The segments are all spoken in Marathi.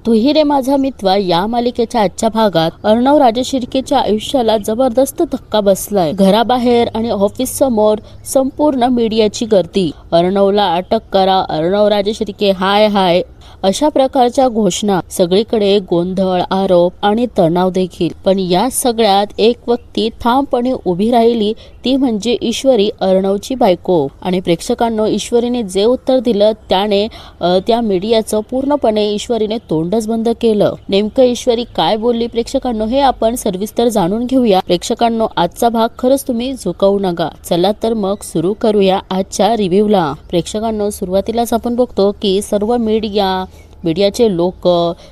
तुही रे माझा मित्र या मालिकेच्या आजच्या भागात अर्णव राजशिर्केच्या आयुष्याला जबरदस्त धक्का बसलाय। घराबाहेर आणि ऑफिस समोर संपूर्ण मीडियाची गर्दी। अर्णवला अटक करा, अर्णव राजशिर्के हाय हाय अशा प्रकारच्या घोषणा। सगळीकडे गोंधळ, आरोप आणि तणाव देखील। पण या सगळ्यात एक व्यक्ती ठामपणे उभी राहिली, ती म्हणजे ईश्वरी, अर्णवची बायको। आणि प्रेक्षकांनो, ईश्वरीने जे उत्तर दिलं त्याने त्या मीडियाचं पूर्णपणे ईश्वरीने तोंडच बंद केलं। नेमकं ईश्वरी काय बोलली प्रेक्षकांनो, हे आपण सविस्तर जाणून घेऊया। प्रेक्षकांनो, आजचा भाग खरंच तुम्ही झुकवू नका। चला तर मग सुरू करूया आजच्या रिव्ह्यूला। प्रेक्षकांनो, सुरुवातीलाच आपण बघतो की सर्व मीडियाचे लोक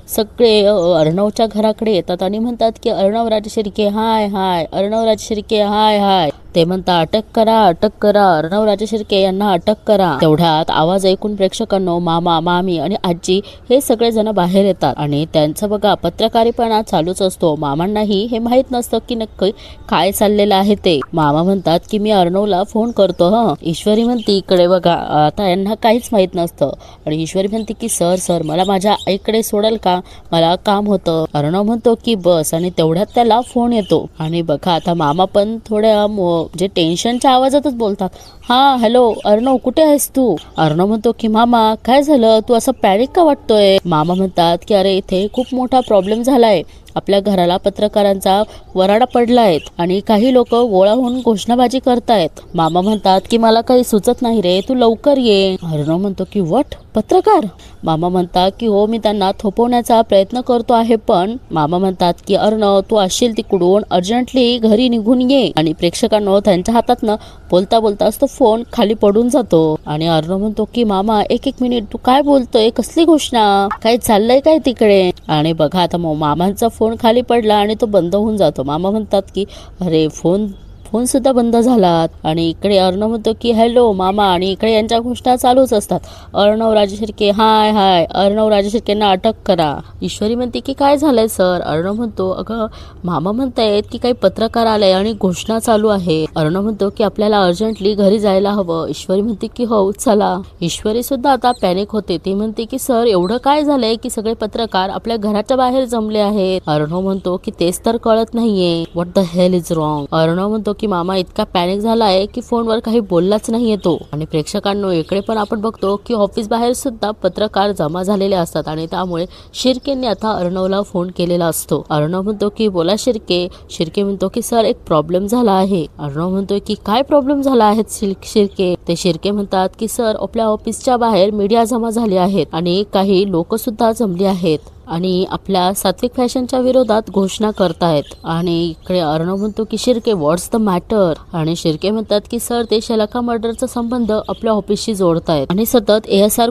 सगळे अर्णवच्या घराकडे येतात आणि म्हणतात की अर्णव राजशिर्के हाय हाय, अर्णव राजशिर्के हाय हाय। ते म्हणतात अटक करा, अटक करा, अर्णव राजशिर्के यांना अटक करा। तेवढ्यात आवाज ऐकून प्रेक्षकांनो, मामा, मामी आणि आजी हे सगळे जण बाहेर येतात आणि त्यांचं बघा पत्रकारीपणा चालूच असतो। मामांनाही हे माहित नसतं की नक्की काय चाललेलं आहे ते। मामा म्हणतात की मी अर्णवला फोन करतो ईश्वरी म्हणते इकडे बघा, आता यांना काहीच माहित नसतं। आणि ईश्वरी म्हणते की सर मला माझ्या आईकडे सोडाल का, मला काम होतं। अर्णव म्हणतो की बस, आणि तेवढ्यात त्याला फोन येतो। आणि बघा आता मामा पण थोड्या जे टेन्शनच्या आवाजातच बोलतात, हा हॅलो अर्णव, कुठे आहेस तू? अर्णव म्हणतो की मामा काय झालं, तू असं पॅनिक का वाटतोय? मामा म्हणतात की अरे इथे खूप मोठा प्रॉब्लेम झालाय, आपल्या घराला पत्रकारांचा वराडा पडलाय आणि काही लोक गोळा होऊन घोषणाबाजी करतायत। मामा म्हणतात की मला काही सुचत नाही रे, तू लवकर ये। अर्णव म्हणतो की व्हॉट, पत्रकार? मामा म्हणतात की हो, मी त्यांना थोपवण्याचा प्रयत्न करतो आहे, पण मामा म्हणतात की अर्णव तू असशील तिकडून अर्जंटली घरी निघून ये। आणि प्रेक्षकांनो, त्यांच्या हातातनं बोलता बोलताच तो फोन खाली पडून जातो। आणि अर्णव म्हणतो की मामा एक मिनिट, तू काय बोलतोय, कसली घोषणा, काय चाललंय काय तिकडे? आणि बघा आता मामांचा फोन खाली पडला आणि तो बंद होऊन जातो। मामा म्हणतात की अरे फोन सुद्धा बंद झालात। आणि इकडे अर्णव म्हणतो की हॅलो मामा, आणि इकडे यांच्या घोषणा चालूच असतात, अर्णव राजशिर्के हाय हाय, अर्णव राजशिर्केंना अटक करा। ईश्वरी म्हणते की काय झालंय सर? अर्णव म्हणतो अगं मामा म्हणतायत की काही पत्रकार आले आणि घोषणा चालू आहे। अर्णव म्हणतो की आपल्याला अर्जंटली घरी जायला हवं। ईश्वरी म्हणते की हो चला। ईश्वरी सुद्धा आता पॅनिक होते, ती म्हणते की सर एवढं काय झालंय की सगळे पत्रकार आपल्या घराच्या बाहेर जमले आहेत? अर्णव म्हणतो की तेच तर कळत नाहीये, what the hell is wrong? Arnav म्हणतो की मामा इतका पॅनिक झालाय की फोनवर काही बोललाच नाही येतो। आणि प्रेक्षकांनो, इकडे पण आपण बघतो की ऑफिस बाहेर सुद्धा पत्रकार जमा झालेले असतात आणि त्यामुळे शिर्केंनी आता अर्णवला फोन केलेला असतो। अर्णव म्हणतो की बोला शिर्के। शिर्के म्हणतो की सर एक प्रॉब्लेम झाला आहे। अर्णव म्हणतोय की काय प्रॉब्लेम झाला आहे शिर्के? ते शिर्के म्हणतात की सर आपल्या ऑफिसच्या बाहेर मीडिया जमा झाली आहेत आणि काही लोक सुद्धा जमली आहेत आणि आपल्या सात्विक फॅशनच्या विरोधात घोषणा करतायत। आणि इकडे अर्णव म्हणतो की शिर्के व्हॉट्स द मॅटर? आणि शिर्के म्हणतात की सर ते शलाका मर्डरचा संबंध आपल्या ऑफिसशी जोडतायत आणि सतत ASR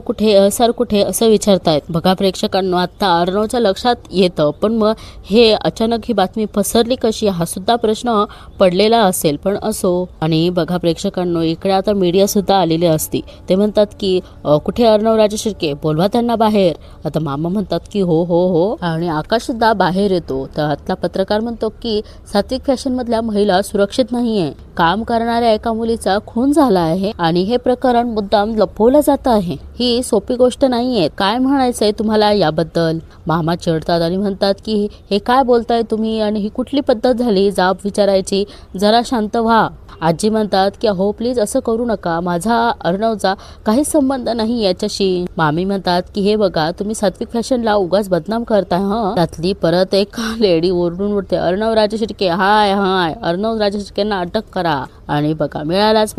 कुठे असं विचारतायत। बघा प्रेक्षकांनो, आता अर्णवच्या लक्षात येतं, पण मग हे अचानक ही बातमी पसरली कशी, हा सुद्धा प्रश्न पडलेला असेल, पण असो। आणि बघा प्रेक्षकांनो, इकडे आता मीडिया सुद्धा आलेली असती। ते म्हणतात की कुठे अर्णव राजशिर्के, बोलवा त्यांना बाहेर। आता मामा म्हणतात की हो। आणि आकाश सुद्धा बाहेर येतो। तर आतला पत्रकार म्हणतो की सात्विक फॅशन मधल्या महिला सुरक्षित नाहीये, काम करणाऱ्या एका मुलीचा खून झाला आहे आणि हे प्रकरण मुद्दाम लपवलं जात आहे, ही सोपी गोष्ट नाहीये। काय म्हणायचंय तुम्हाला याबद्दल? मामा चिडतात आणि म्हणतात की हे काय बोलताय तुम्ही, आणि ही कुठली पद्धत झाली जाब विचारायची, जरा शांत व्हा। आजी म्हणतात की हो प्लीज असं करू नका, माझा अर्णवचा काहीच संबंध नाही याच्याशी। मामी म्हणतात की हे बघा, तुम्ही सात्विक फॅशनला उगाच बदनाम करताय त्यातली परत एक लेडी ओरडून उठते, अर्णव राजशिर्के हाय हाय, अर्णव राजशिर्केंना अटक करा। आणि बघा मिळालाच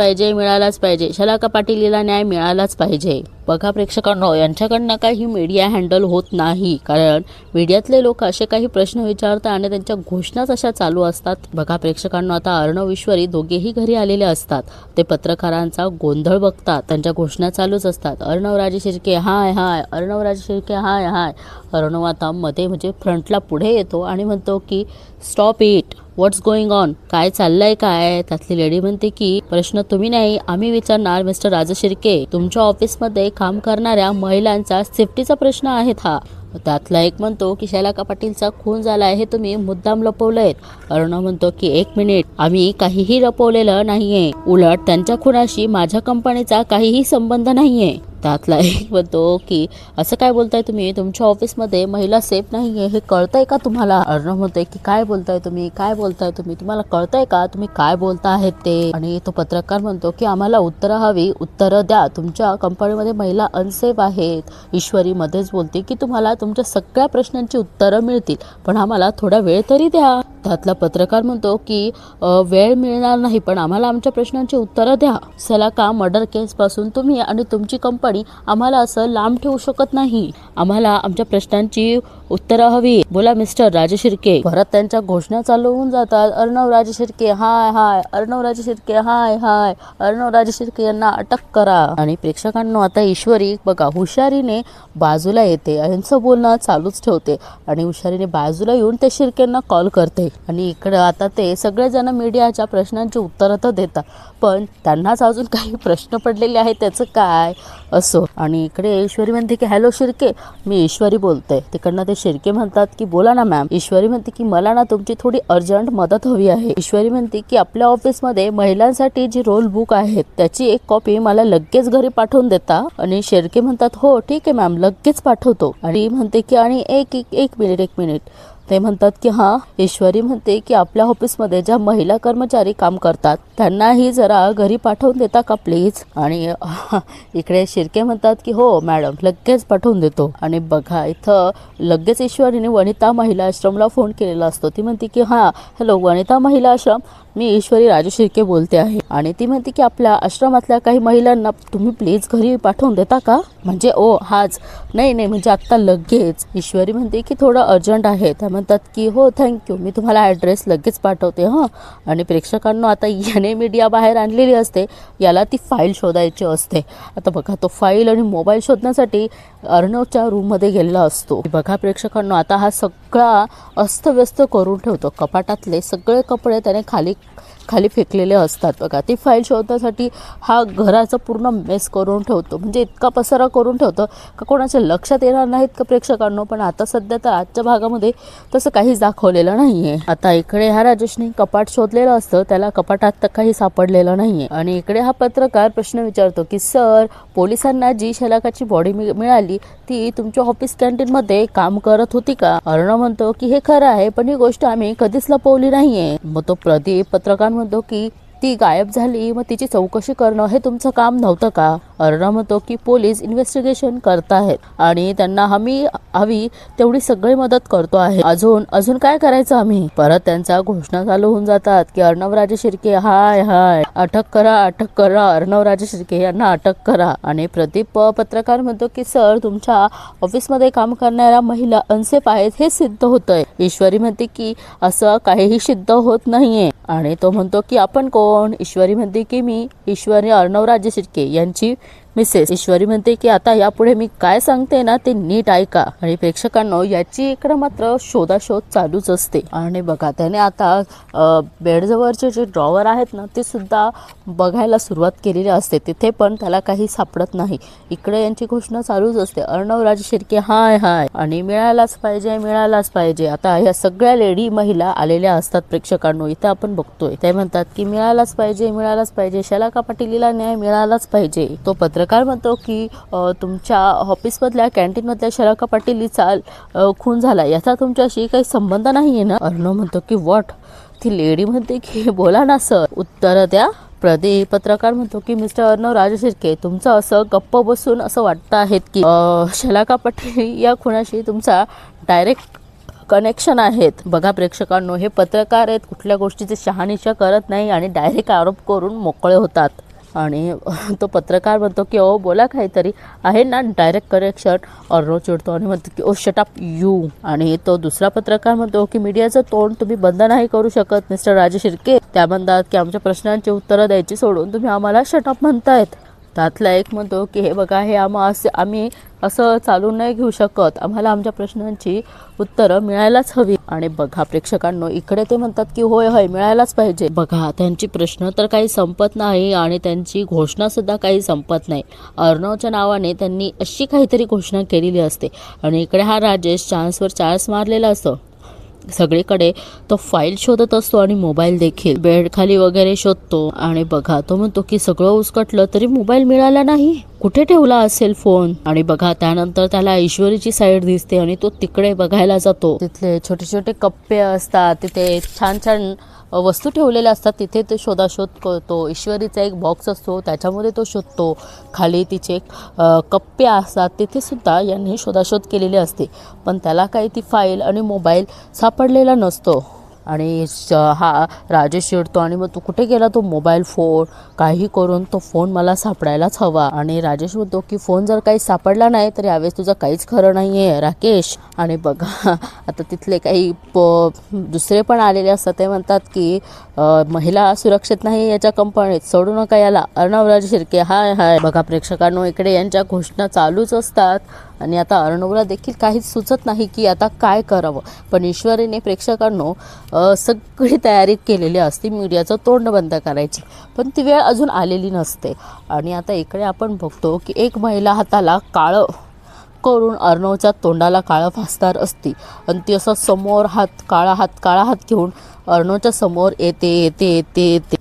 पाहिजे, शलाका पाटीलला न्याय मिळालाच पाहिजे। बघा प्रेक्षकांनो, यांच्याकडनं काही मीडिया हँडल होत नाही, कारण मीडियातले लोक असे काही प्रश्न विचारतात आणि त्यांच्या घोषणाच अशा चालू असतात। बघा प्रेक्षकांनो, आता अर्णव ईश्वरी दोघेही घरी आलेले असतात। ते पत्रकारांचा गोंधळ बघतात, त्यांच्या घोषणा चालूच असतात, अर्णव राजशिर्के हाय हाय, अर्णव राजशिर्के हाय हाय। अर्णव आता मध्ये म्हणजे फ्रंटला पुढे येतो आणि म्हणतो की stop it, what's going on, काय चाललंय काय? त्यातली लेडी म्हणते की प्रश्न तुम्ही नाही आम्ही विचारणार मिस्टर राजशिर्के, तुमच्या ऑफिसमध्ये काम करणाऱ्या महिलांचा सेफ्टीचा प्रश्न आहे हा। त्यातला एक म्हणतो की शलाका पाटीलचा खून झाला हे तुम्ही मुद्दाम लपवलंय। अर्णव म्हणतो की एक मिनिट, आम्ही काहीही लपवलेलं नाहीये, उलट त्यांच्या खुनाशी माझ्या कंपनीचा काहीही संबंध नाहीये। त्यातला एक म्हणतो की असं काय बोलताय तुम्ही, तुमच्या ऑफिसमध्ये महिला सेफ नाहीये हे कळतंय का तुम्हाला. अर्णव म्हणतोय की काय बोलताय तुम्ही, काय बोलताय तुम्ही, तुम्हाला कळतंय का तुम्ही काय बोलता आहेत ते. आणि तो पत्रकार म्हणतो की आम्हाला उत्तरं हवी, उत्तरं द्या, तुमच्या कंपनीमध्ये महिला अनसेफ आहेत. ईश्वरी मध्येच बोलते की तुम्हाला तुमच्या सगळ्या प्रश्नांची उत्तरं मिळतील, पण आम्हाला थोडा वेळ तरी द्या. त्यातला पत्रकार म्हणतो की वेळ मिळणार नाही, पण आम्हाला आमच्या प्रश्नांची उत्तरं द्या. सलाका मर्डर केस पासून तुम्ही आणि तुमची कंपनी आम्हाला असं लांब ठेवू शकत नाही. आम्हाला आमच्या प्रश्नांची उत्तरं हवी. बोला मिस्टर राजशिर्के. परत त्यांच्या घोषणा चालू होऊन जातात. अर्णव राजशिर्के हाय हाय, अर्णव राजशिर्के हाय हाय, अर्णव राजशिर्के यांना अटक करा. आणि प्रेक्षकांना आता ईश्वरी बघा हुशारीने बाजूला येते, यांचं बोलणं चालूच ठेवते आणि हुशारीने बाजूला येऊन ते शिर्केंना कॉल करते. आणि इकडं आता ते सगळेजण मीडियाच्या प्रश्नांची उत्तरं तर देतात, पण त्यांनाच अजून काही प्रश्न पडलेले आहेत, त्याचं काय असो. आणि इकडे ईश्वरी म्हणते की हॅलो शिर्के, मी ईश्वरी बोलते. तिकडनं ते शिर्के म्हणतात की बोला ना मॅम. ईश्वरी म्हणते की मला ना तुमची थोडी अर्जंट मदत हवी आहे. ईश्वरी म्हणते की आपल्या ऑफिसमध्ये महिलांसाठी जी रोल बुक आहेत त्याची एक कॉपी मला लगेच घरी पाठवून देता. आणि शिर्के म्हणतात हो ठीक आहे मॅम, लगेच पाठवतो. आणि म्हणते की आणि एक मिनिट ते म्हणतात की हां. ईश्वरी म्हणते की आपल्या ऑफिसमध्ये ज्या महिला कर्मचारी काम करतात त्यांनाही जरा घरी पाठवून देता का प्लीज. आणि इकडे शिर्के म्हणतात की हो मॅडम, लगेच पाठवून देतो. आणि बघा इथं लगेच ईश्वरीने वनिता महिला आश्रमला फोन केलेला असतो. ती म्हणते की हां हॅलो वनिता महिला आश्रम, मी ईश्वरी राजशिर्के बोलते आहे. आणि ती म्हणते की आपल्या आश्रमातल्या काही महिलांना तुम्ही प्लीज घरी पाठवून देता का. म्हणजे ओ हाच नाही म्हणजे आत्ता लगेच. ईश्वरी म्हणते की थोडं अर्जंट आहे. त्या म्हणतात की हो थँक्यू, मी तुम्हाला ॲड्रेस लगेच पाठवते हां. आणि प्रेक्षकांना आता याने मीडिया बाहेर आणलेली असते, याला ती फाईल शोधायची असते. आता बघा तो फाईल आणि मोबाईल शोधण्यासाठी अर्णवच्या रूममध्ये गेलेला असतो. बघा प्रेक्षकांना आता हा सगळा अस्तव्यस्त करून ठेवतो. कपाटातले सगळे कपडे त्याने खाली फेकलेले असतात. बघा ती फाईल शोधण्यासाठी हा घराचं पूर्ण मेस करून ठेवतो, म्हणजे इतका पसारा करून ठेवतो का कोणाच्या लक्षात येणार नाहीत का प्रेक्षकांनो. पण आता सध्या तर आजच्या भागामध्ये तसं काहीच दाखवलेलं नाहीये. आता इकडे ह्या राजेशने कपाट शोधलेलं असतं, त्याला कपाटात तर काही सापडलेलं नाहीये. आणि इकडे हा पत्रकार प्रश्न विचारतो की सर, पोलिसांना जी शलाकाची बॉडी मिळाली ती तुमच्या ऑफिस कॅन्टीनमध्ये काम करत होती का. अर्णव म्हणतो की हे खरं आहे, पण ही गोष्ट आम्ही कधीच लपवली नाहीये. मग तो प्रदीप पत्रकार म्हणतो की ती गायब झाली, मग तिची चौकशी करणं हे तुमचं काम नव्हतं का. अर्णव म्हणतो की पोलीस इन्व्हेस्टिगेशन करतायत आणि त्यांना हवी तेवढी सगळी मदत करतो आहे. अजून काय करायचं आम्ही. परत त्यांच्या घोषणा चालू होऊन जातात की अर्णव राजशिर्के हाय हाय, अटक करा अर्णव राजशिर्के यांना अटक करा. आणि प्रदीप पत्रकार म्हणतो की सर, तुमच्या ऑफिसमध्ये काम करणाऱ्या महिला अनसेफ आहेत हे सिद्ध होतंय. ईश्वरी म्हणते की असं काहीही सिद्ध होत नाहीये. आणि तो म्हणतो की आपण कोण. ईश्वरी म्हणते की मी ईश्वरी अर्णव राजशिर्के यांची मिसेस. ईश्वरी म्हणते की आता यापुढे मी काय सांगते ना ते नीट ऐका. आणि प्रेक्षकांनो याची इकडे मात्र शोधाशोध चालूच असते. आणि बघा त्याने आता बेडजवळचे जे ड्रॉवर आहेत ना ते सुद्धा बघायला सुरुवात केलेली असते, तिथे पण त्याला काही सापडत नाही. इकडे यांची घोषणा चालूच असते, अर्णव राजशिर्के हाय हाय आणि मिळालाच पाहिजे. आता या सगळ्या लेडी महिला आलेल्या असतात प्रेक्षकांनो, इथे आपण बघतोय. ते म्हणतात की मिळालाच पाहिजे, शलाका पाटीलला न्याय मिळालाच पाहिजे. तो पत्रकार म्हणतो की तुमच्या ऑफिसमधल्या कॅन्टीनमधल्या शलाका पाटीलचा खून झाला, याचा तुमच्याशी काही संबंध नाहीये ना. अर्णव म्हणतो की व्हॉट. ती लेडी म्हणते की बोला ना सर, उत्तर द्या. प्रदीप पत्रकार म्हणतो की मिस्टर अर्णव राजशिर्के, तुमचं असं गप्प बसून असं वाटतं आहे की शलाका पाटील या खुनाशी तुमचा डायरेक्ट कनेक्शन आहेत. बघा प्रेक्षकांनो, हे पत्रकार आहेत, कुठल्या गोष्टीची शहानिशा करत नाही आणि डायरेक्ट आरोप करून मोकळे होतात. आणि तो पत्रकार म्हणतो की ओ बोला काहीतरी आहे ना डायरेक्ट करेक्शन. अर्णव चिडतो आणि म्हणतो की ओ शट अप यू. आणि तो दुसरा पत्रकार म्हणतो की मीडियाचं तोंड तुम्ही बंद नाही करू शकत मिस्टर राजशिर्के. त्या म्हणतात की आमच्या प्रश्नांची उत्तरं द्यायची सोडून तुम्ही आम्हाला शट अप म्हणतायत. त्यातला एक म्हणतो की हे बघा, हे आम्ही असं चालू नाही घेऊ शकत, आम्हाला आमच्या प्रश्नांची उत्तरं मिळायलाच हवी. आणि बघा प्रेक्षकांनो, इकडे ते म्हणतात की होय मिळायलाच पाहिजे. बघा त्यांची प्रश्न तर काही संपत नाही आणि त्यांची घोषणा सुद्धा काही संपत नाही. अर्णवच्या नावाने त्यांनी अशी काहीतरी घोषणा केलेली असते. आणि इकडे हा राजेश चान्सवर चान्स मारलेला असतो. सगळीकडे तो फाईल शोधत असतो आणि मोबाईल देखील बेड खाली वगैरे शोधतो आणि बघा तो म्हणतो की सगळं उचकटलं तरी मोबाईल मिळाला नाही, कुठे ठेवला असेल फोन. आणि बघा त्यानंतर त्याला ईश्वरीची साईड दिसते आणि तो तिकडे बघायला जातो. तिथले छोटे छोटे कप्पे असतात, तिथे छान छान वस्तू ठेवलेल्या असतात, तिथे ते शोधाशोध करतो. ईश्वरीचा एक बॉक्स असतो त्याच्यामध्ये तो शोधतो. खाली तिचे कप्पे असतात तिथे सुद्धा यांनी शोधाशोध केलेली असते, पण त्याला काही ती फाईल आणि मोबाईल सापडलेला नसतो. आणि हा राजेश चिडतो आणि मग तू कुठे गेला तो मोबाईल फोन, काही करून तो फोन मला सापडायलाच हवा. आणि राजेश म्हणतो की फोन जर काही सापडला नाही तर यावेळेस तुझं काहीच खरं नाही आहे राकेश. आणि बघा आता तिथले काही दुसरे पण आलेले असतात, ते म्हणतात की महिला सुरक्षित नाही याच्या कंपनीत, सोडू नका याला. अर्णव राजे शिर्के हाय हाय. बघा प्रेक्षकांनो इकडे यांच्या घोषणा चालूच असतात आणि आता अर्णवला देखील काहीच सुचत नाही की आता काय करावं. पण ईश्वरीने प्रेक्षकांनो सगळी तयारी केलेली असते मीडियाचं तोंड बंद करायची, पण ती वेळ अजून आलेली नसते. आणि आता इकडे आपण बघतो की एक महिला हाताला काळं करून अर्णवच्या तोंडाला काळं फासणार असती आणि ती असं समोर काळा हात घेऊन अर्णवच्या समोर येते.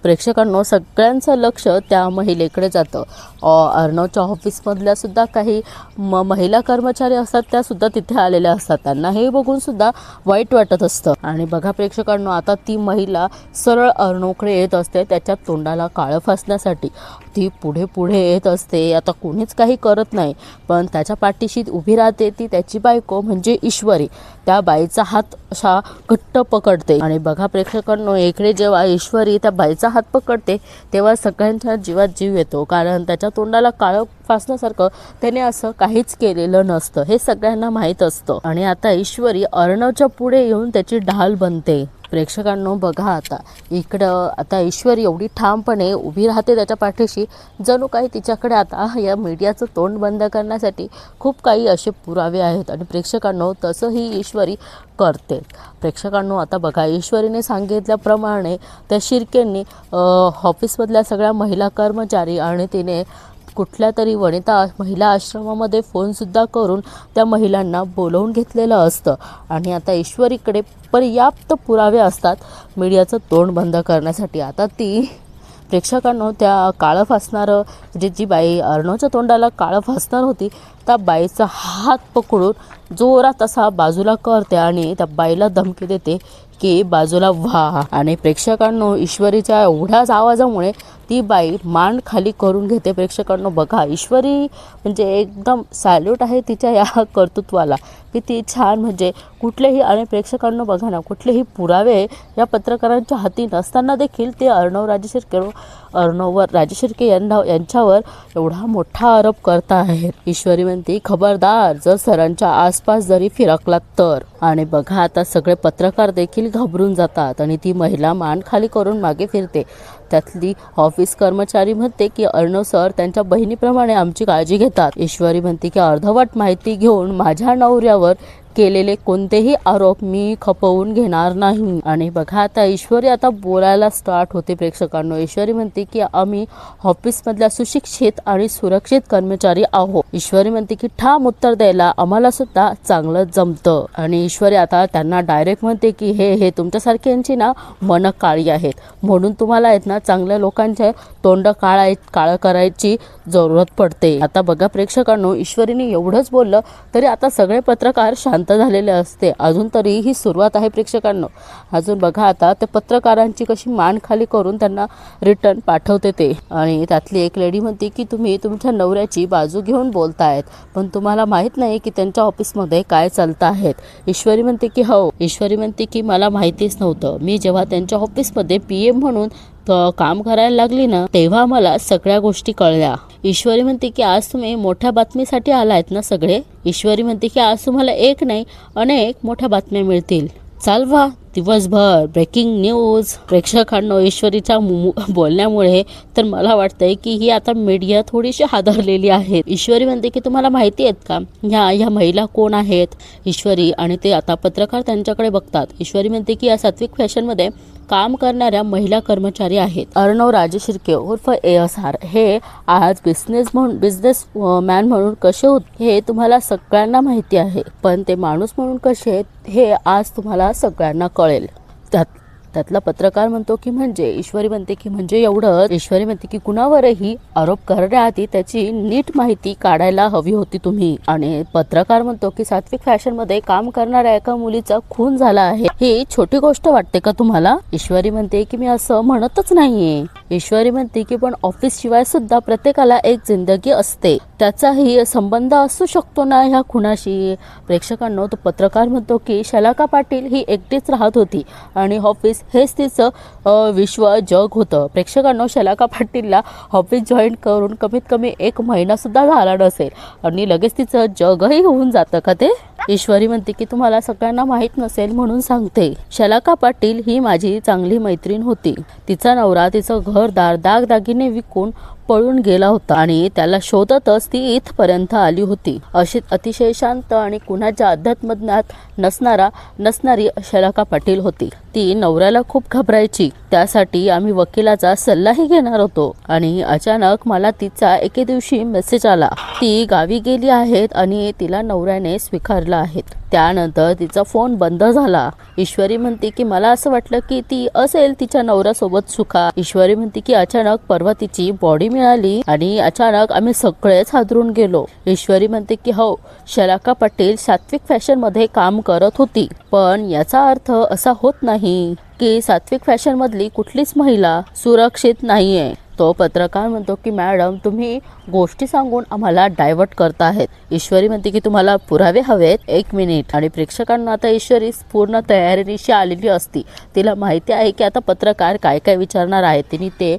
प्रेक्षकांनो सगळ्यांचं लक्ष त्या महिलेकडे जातं. अर्णवच्या ऑफिसमधल्या सुद्धा काही महिला कर्मचारी असतात, त्या सुद्धा तिथे आलेल्या असतात. त्यांना हे बघून सुद्धा वाईट वाटत असतं. आणि बघा प्रेक्षकांनो आता ती महिला सरळ अर्णवकडे येत असते त्याच्या तोंडाला काळं फासण्यासाठी. ती पुढे येत असते. आता कोणीच काही करत नाही, पण त्याच्या पाठीशी उभी राहते ती त्याची बायको म्हणजे ईश्वरी. त्या बाईचा हात असा घट्ट पकडते. आणि बघा प्रेक्षकांनो इकडे जेव्हा ईश्वरी त्या बाईचा हात पकडते तेव्हा सगळ्यांच्या जीवात जीव येतो, कारण त्याच्या तोंडाला काळं फासण्यासारखं त्याने असं काहीच केलेलं नसतं, हे सगळ्यांना माहीत असतं. आणि आता ईश्वरी अर्णवच्या पुढे येऊन त्याची ढाल बनते. प्रेक्षकांनो बघा आता ईश्वरी एवढी ठामपणे उभी राहते त्याच्या पाठीशी, जणू काही तिच्याकडे आता या मीडियाचं तोंड बंद करण्यासाठी खूप काही असे पुरावे आहेत. आणि प्रेक्षकांनो तसंही ईश्वरी करते. प्रेक्षकांनो आता बघा ईश्वरीने सांगितल्याप्रमाणे त्या शिर्केंनी ऑफिसमधल्या सगळ्या महिला कर्मचारी आणि तिने कुठल्या तरी महिला आश्रमामध्ये फोनसुद्धा करून त्या महिलांना बोलवून घेतलेलं असतं. आणि आता ईश्वरीकडे पर्याप्त पुरावे असतात मीडियाचं तोंड बंद करण्यासाठी. आता ती प्रेक्षकांनो त्या काळं फासणारं जी बाई अर्णवच्या तोंडाला काळं फासणार होती त्या बाईचा हात पकडून जोरात असा बाजूला करते आणि त्या बाईला धमकी देते की बाजूला व्हा. आणि प्रेक्षकांनो ईश्वरीच्या एवढ्याच आवाजामुळे ती बाई मान खाली करून घेते. प्रेक्षकांनो बघा ईश्वरी म्हणजे एकदम सॅल्यूट आहे तिच्या या कर्तृत्वाला, की ती छान म्हणजे कुठलेही. आणि प्रेक्षकांनो बघा ना कुठलेही पुरावे या पत्रकारांच्या हाती नसताना देखील ते अर्णव राजे शिर्के यांच्यावर एवढा मोठा आरोप करता आहेत. ईश्वरी म्हणते खबरदार जर सरांच्या आसपास जरी फिरकलात तर. आणि बघा आता सगळे पत्रकार देखील घाबरून जातात आणि ती महिला मान खाली करून मागे फिरते. त्यातली ऑफिस कर्मचारी म्हणते की अर्णव सर त्यांच्या बहिणीप्रमाणे आमची काळजी घेतात. ईश्वरी म्हणते की अर्धवट माहिती घेऊन माझ्या नवऱ्यावर केलेले कोणतेही आरोप मी खपवून घेणार नाही. आणि बघा आता ईश्वरी आता बोलायला स्टार्ट होते. प्रेक्षकांनो ईश्वरी म्हणते की आम्ही ऑफिसमधल्या सुशिक्षित आणि सुरक्षित कर्मचारी आहोत. ईश्वरी म्हणते की ठाम उत्तर द्यायला आम्हाला सुद्धा चांगलं जमतं. आणि ईश्वरी आता त्यांना डायरेक्ट म्हणते की हे तुमच्यासारख्यांची ना मन काळी आहेत, म्हणून तुम्हाला आहेत ना चांगल्या लोकांचे तोंड काळं करायची जरूरत पडते. आता बघा प्रेक्षकांनो ईश्वरीने एवढंच बोललं तरी आता सगळे पत्रकार शांत झालेले असते. अजून तरी ही सुरुवात आहे प्रेक्षकांनो. अजून बघा आता त्या पत्रकारांची कशी मान खाली करून त्यांना रिटर्न पाठवते ते. आणि त्यातली एक लेडी म्हणते की तुम्ही तुमच्या नवऱ्याची बाजू घेऊन बोलतायत, पण तुम्हाला माहित नाही की त्यांच्या ऑफिसमध्ये काय चालतं आहेत. ईश्वरी म्हणते की हो. ईश्वरी म्हणते की मला माहितीच नव्हतं. मी जेव्हा त्यांच्या ऑफिसमध्ये PM म्हणून काम करायला लागली ना तेव्हा मला सगळ्या गोष्टी कळल्या. ईश्वरी म्हणते की आज तुम्ही मोठ्या बातमीसाठी आलायत ना सगळे. ईश्वरी म्हणते की आज तुम्हाला एक नाही अनेक मोठ्या बातम्या मिळतील. चालवा दिवसभर ब्रेकिंग न्यूज. प्रेक्षकांनो, ईश्वरीच्या बोलण्यामुळे तर मला वाटतंय की ही आता मीडिया थोडीशी हादरलेली आहे. ईश्वरी म्हणते की तुम्हाला माहिती आहेत का ह्या महिला कोण आहेत. ईश्वरी आणि ते आता पत्रकार त्यांच्याकडे बघतात. ईश्वरी म्हणते की या सात्विक फॅशनमध्ये काम करणाऱ्या महिला कर्मचारी आहेत. अर्णव राजशिर्के उर्फ ASR हे आज बिझनेस मॅन म्हणून कसे होते हे तुम्हाला सगळ्यांना माहिती आहे, पण ते माणूस म्हणून कसे आहेत हे आज तुम्हाला सगळ्यांना कळेल. त्यातला पत्रकार म्हणतो की म्हणजे ईश्वरी म्हणते की म्हणजे एवढं. ईश्वरी म्हणते की कुणावरही आरोप करण्याआधी त्याची नीट माहिती काढायला हवी होती तुम्ही. आणि पत्रकार म्हणतो की सात्विक फॅशन मध्ये काम करणाऱ्या एका मुलीचा खून झाला आहे, ही छोटी गोष्ट वाटते का तुम्हाला. ईश्वरी म्हणते की मी असं म्हणतच नाहीये. ईश्वरी म्हणते की पण ऑफिस शिवाय सुद्धा प्रत्येकाला एक जिंदगी असते, त्याचाही संबंध असू शकतो ना ह्या खुनाशी. प्रेक्षकांनो, तो पत्रकार म्हणतो की शलाका पाटील ही एकटीच राहत होती आणि ऑफिस हेच तिचं विश्व जग होतं. प्रेक्षकांनो, शलाका पाटीलला ऑफिस जॉईन करून कमीत कमी 1 महिना सुद्धा झाला नसेल आणि लगेच तिचं जगही होऊन जातं का ते. ईश्वरी म्हणते की तुम्हाला सगळ्यांना माहीत नसेल म्हणून सांगते. शलाका पाटील ही माझी चांगली मैत्रीण होती. तिचा नवरा तिचं घरदार दागदागिने विकून पळून गेला होता आणि त्याला शोधतच ती इथपर्यंत आली होती. अशी अतिशय शांत आणि कुणाच्या अध्यात्मज्ञात नसणारी शलाका पाटील होती. ती नवऱ्याला खूप घाबरायची, त्यासाठी आम्ही वकिलाचा सल्लाही घेणार होतो आणि अचानक मला तिचा एके दिवशी मेसेज आला. ती गावी गेली आहेत आणि तिला नवऱ्याने स्वीकारलं आहे. त्यानंतर तिचा फोन बंद झाला. ईश्वरी म्हणते की मला असं वाटलं की ती असेल तिच्या नवऱ्यासोबत सुखा. ईश्वरी म्हणते की अचानक परवा तिची बॉडी मिळाली आणि अचानक आम्ही सगळेच हादरून गेलो. ईश्वरी म्हणते की हो, शलाका पाटील सात्विक फॅशन मध्ये काम करत होती, पण याचा अर्थ असा होत नाही की सात्विक फॅशन मधली कुठलीच महिला सुरक्षित नाहीये. तो पत्रकार म्हणतो की मॅडम, तुम्ही गोष्टी सांगून आम्हाला डायव्हर्ट करताहेत. ईश्वरी म्हणते की तुम्हाला पुरावे हवेत. 1 मिनिट. आणि प्रेक्षकांना आता ईश्वरी पूर्ण तयारीनिशी आलेली असती. तिला माहिती आहे की आता पत्रकार काय काय विचारणार आहेत. तिने ते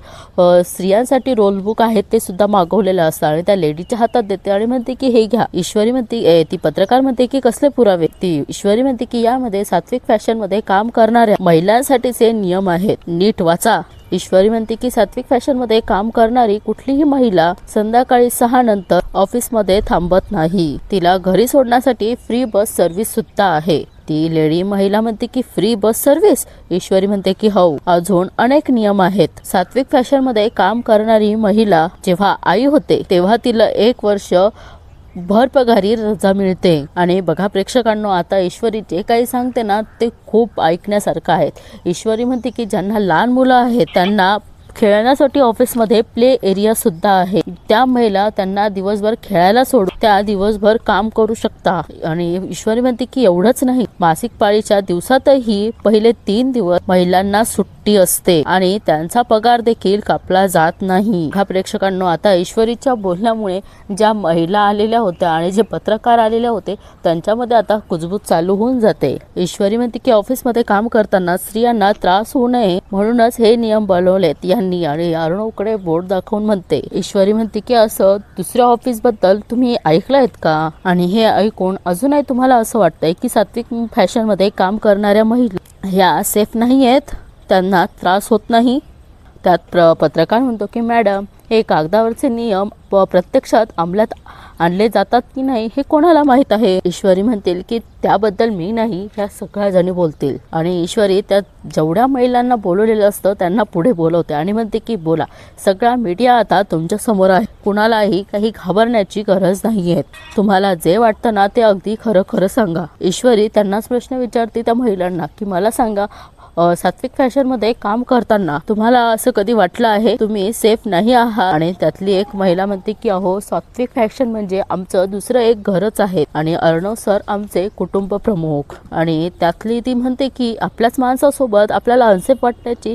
स्त्रियांसाठी रोल बुक आहेत ते सुद्धा मागवलेलं असतं आणि त्या लेडीच्या हातात देते आणि म्हणते की हे घ्या. ईश्वरी म्हणते ती पत्रकार म्हणते की कसले पुरावे. ती ईश्वरी म्हणते की यामध्ये सात्विक फॅशन मध्ये काम करणाऱ्या महिलांसाठीचे नियम आहेत, नीट वाचा. ईश्वरी म्हणते की सात्विक फॅशन मध्ये काम करणारी कुठलीही महिला संध्याकाळी 6 नंतर ऑफिस मध्ये थांबत नाही. तिला घरी सोडण्यासाठी फ्री बस सर्व्हिस सुद्धा आहे. ती लेडी महिला म्हणते की फ्री बस सर्व्हिस. ईश्वरी म्हणते की हो, अजून अनेक नियम आहेत. सात्विक फॅशन मध्ये काम करणारी महिला जेव्हा आई होते तेव्हा तिला 1 वर्ष भर पगारी रजा मिळते. आणि बघा प्रेक्षकांनो, आता ईश्वरी जे काही सांगते ना ते खूप ऐकण्यासारखं आहे. ईश्वरी म्हणते की ज्यांना लहान मुलं आहेत त्यांना खेळण्यासाठी ऑफिसमध्ये प्ले एरिया सुद्धा आहे. त्या महिला त्यांना दिवसभर खेळायला सोडून त्या दिवसभर काम करू शकता. आणि ईश्वरी म्हणते की एवढंच नाही, मासिक पाळीच्या दिवसातही पहिले 3 दिवस महिलांना सुट्टी असते आणि त्यांचा पगार देखील कापला जात नाही. हा प्रेक्षकांनो, आता ईश्वरीच्या बोलण्यामुळे ज्या महिला आलेल्या होत्या आणि जे पत्रकार आलेले होते त्यांच्यामध्ये आता कुजबूज चालू होऊन जाते. ईश्वरी म्हणते की ऑफिसमध्ये काम करताना स्त्रियांना त्रास होऊ नये म्हणूनच हे नियम बनवलेत यांनी. आणि अर्णवकडे बोर्ड दाखवून म्हणते. ईश्वरी म्हणते की असं दुसऱ्या ऑफिस बद्दल तुम्ही ऐकलंयत का. आणि हे ऐकून अजूनही तुम्हाला असं वाटतंय की सात्विक फॅशन मध्ये काम करणाऱ्या महिला ह्या सेफ नाही आहेत, त्यांना त्रास होत नाही. त्यात पत्रकार म्हणतो की मॅडम, हे कागदावरचे नियम प्रत्यक्षात अंमलात आणले जातात की नाही हे कोणाला माहित आहे. ईश्वरी म्हणतील की त्याबद्दल मी नाही, ह्या सगळ्या जणी बोलतील. आणि ईश्वरी त्या जेवढ्या महिलांना बोलवलेलं असतं त्यांना पुढे बोलवते आणि म्हणते की बोला, सगळा मीडिया आता तुमच्या समोर आहे, कुणालाही काही घाबरण्याची गरज नाहीये. तुम्हाला जे वाटतं ना ते अगदी खरं खरं सांगा. ईश्वरी त्यांनाच प्रश्न विचारते त्या महिलांना की मला सांगा, सात्विक फॅशन मध्ये काम करताना तुम्हाला असं कधी वाटलं आहे तुम्ही सेफ नाही आहात. आणि त्यातली एक महिला म्हणते की अहो, सात्विक फॅशन म्हणजे आमचं दुसरं एक घरच आहे आणि अर्णव सर आमचे कुटुंब प्रमुख. आणि त्यातली ती म्हणते की आपल्याच माणसासोबत आपल्याला अनसेफ वाटण्याची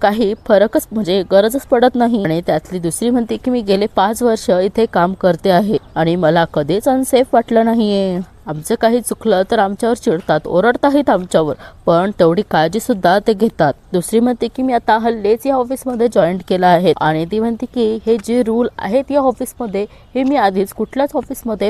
काही फरकच म्हणजे गरजच पडत नाही. आणि त्यातली दुसरी म्हणते की मी गेले 5 वर्ष इथे काम करते आहे आणि मला कधीच अनसेफ वाटलं नाहीये. आमचं काही चुकलं तर आमच्यावर चिडतात, ओरडताहीत आमच्यावर, पण तेवढी काळजी सुद्धा ते घेतात. दुसरी म्हणते की मी आता हल्लेच या ऑफिसमध्ये जॉईन केलं आहे. आणि ती म्हणते की हे जे रूल आहेत या ऑफिसमध्ये हे मी आधीच कुठल्याच ऑफिसमध्ये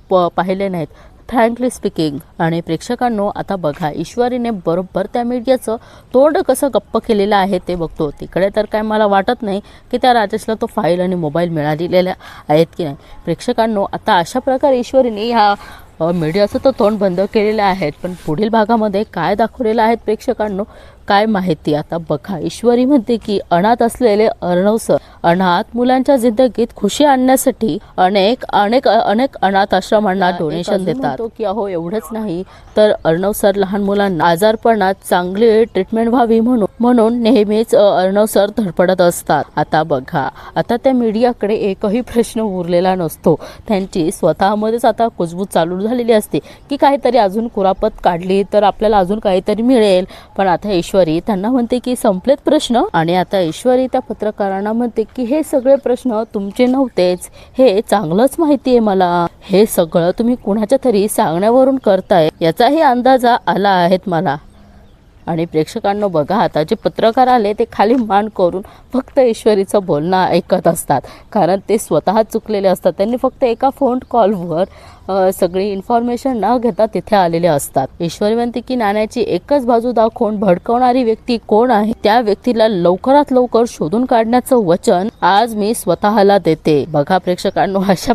पाहिले नाहीत. Frankly speaking. आणि प्रेक्षकांनो आता बघा, ईश्वरीने बरोबर त्या मीडियाचं तोंड कसं गप्प केलेलं आहे ते बघतो. तिकडे तर काय मला वाटत नाही की त्या राजेशला तो फाईल आणि मोबाईल मिळालेल्या आहेत की नाही. प्रेक्षकांनो आता अशा प्रकारे ईश्वरीने ह्या मीडियाचं तर तोंड बंद केलेलं आहे, पण पुढील भागामध्ये काय दाखवलेलं आहे प्रेक्षकांनो काय माहिती. आता बघा, ईश्वरी म्हणते की अनाथ असलेले अर्णव सर अनाथ मुलांच्या जिंदगीत खुशी आणण्यासाठी अनेक अनेक अनेक अनाथ आश्रमांना डोनेशन देतात. की अहो एवढंच नाही तर अर्णव सर लहान मुलांना आजारपणात चांगली ट्रीटमेंट व्हावी म्हणून नेहमीच अर्णव सर धडपडत असतात. आता बघा, आता त्या मीडियाकडे एकही प्रश्न उरलेला नसतो. त्यांची स्वतःमध्येच आता कुजबूज चालू झालेली असते की काहीतरी अजून कुरापत काढली तर आपल्याला अजून काहीतरी मिळेल. पण आता ईश्वरी त्यांना म्हणते की संपलेत प्रश्न. आणि आता ईश्वरी त्या पत्रकारांना म्हणते की हे सगळे प्रश्न तुमचे नव्हतेच, हे चांगलंच माहिती आहे मला. हे सगळं तुम्ही कुणाच्या तरी सांगण्यावरून करताय याचाही अंदाजा आला आहेत मला. आणि प्रेक्षकांनो बघा, आता जे पत्रकार आले ते खाली मान करून फक्त ईश्वरीचं बोलणं ऐकत असतात, कारण ते स्वतः चुकलेले असतात. त्यांनी फक्त एका फोन कॉलवर सगळी इन्फॉर्मेशन न घेता तिथे आलेले असतात. ईश्वरी म्हणते की नाण्याची एकच बाजू दाखवून भडकवणारी व्यक्ती कोण आहे, त्या व्यक्तीला लवकरात लवकर शोधून काढण्याचं वचन आज मी स्वतःला देते. बघा प्रेक्षकांनो, अशा